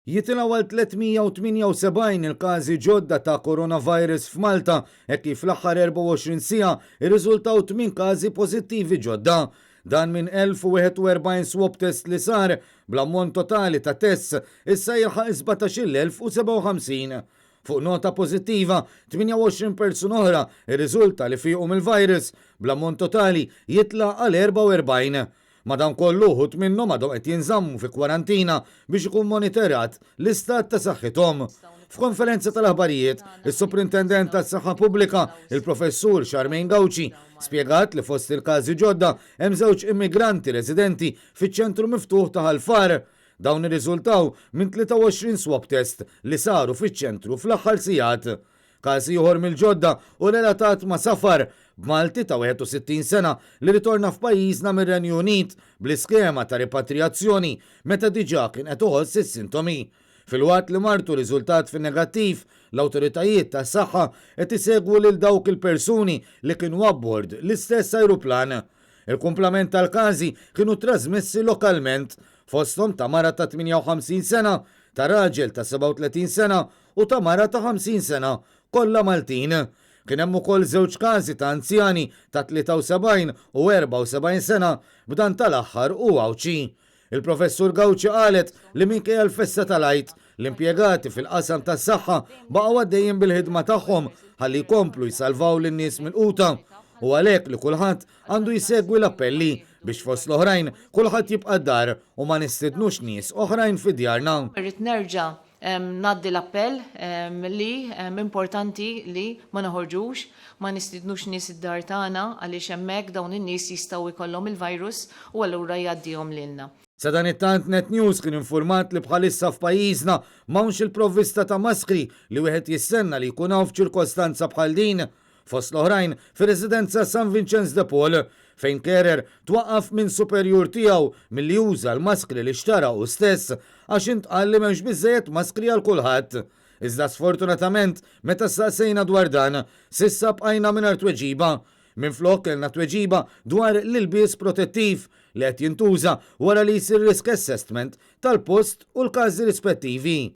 Jitilgħu għal 378 il-każi ġodda ta' coronavirus f'Malta e kif fl-aħħar 24 siegħa irriżultaw 8 każi pożittivi ġodda. Dan minn 1041 swab test li sar bl-ammont totali ta' tests issa jilħaq 17,057. Fuq nota pożittiva, 28 persuna oħra irriżulta li fihom il-virus bl-ammont totali jitla għal 44. Madankollu uħud minnhom għadhom qed jinżammu fi kwarantina biex ikun monitorat l-istat ta' saħħithom. F'konferenza tal-aħbarijiet, is-Superintendent tas-Saħħa Pubblika, il-Professur Charmaine Gauci, spjegat li fost il-każi ġodda hemm żewġ immigranti residenti fiċ-ċentru miftuħ ta' Ħalfar. Dawn irriżultaw minn 23 swab test li saru fiċ-ċentru fl-aħħar sigħat. Każ ieħor mill-ġodda u relatat ma' Safar b'Malti ta' 61 sena li ritorna f'pajjiżna mir-Renju Unit bl-iskema ta' repatriazzjoni meta diġà kien qed iħoss is-sintomi. Filwaqt li martu riżultat fin-negattiv, l-awtoritajiet tas-saħħa qed isegwu lil dawk il-persuni li kienu abbord l-istess ajruplan. Il-kumplament tal-każi kienu trasmessi lokalment fosthom ta' mara ta' 58 sena, ta' raġel ta' 37 sena u ta' mara ta' 50 sena, kollha Maltin. Kien hemm ukoll żewġ każi ta' anzjani ta' 73 u 74 sena b'dan tal-aħħar u Gawċi. Il-Professur Gawċi qalet li minkejja l-festa tal-Għid l-impjegati fil-qasam tas-saħħa baqgħu għaddejjin bil-ħidma tagħhom ħalli jkomplu jsalvaw lin-nies mill-quta u għalhekk li kulħadd għandu jsegwi l-appelli biex fost l-oħrajn kulħadd jibqa' d-dar u ma nistidnux nies oħrajn fi djarna. Irrid nerġa' naddi l-appell li importanti li ma naħorġux, ma nistidnux nies id-dar tagħna għaliex hemmhekk dawn in-nies jistgħu jkollhom il-virus u allura jgħaddihom lilna. Sa dan it-tant Net News kien informat li bħalissa f'pajjiżna m'hawnx il-provvista ta' maskri li wieħed jistenna li jkun hawn f'ċirkostanza bħal din. Fost l-oħrajn fir-residenza San Vincenz de Paul fejn Kerer twaqqaf minn superjur tiegħu milli juża l-maskri li xtara u stess għax intqal li m'hemmx biżżejjed maskri għal kulħadd. Iżda sfortunatament meta staqsejna dwar dan, s'issa bqajna mingħajr tweġiba. Minflok kellna tweġiba dwar l-ilbies protettiv li qed jintuża wara li jsir risk assessment tal-post u l-każi rispettivi.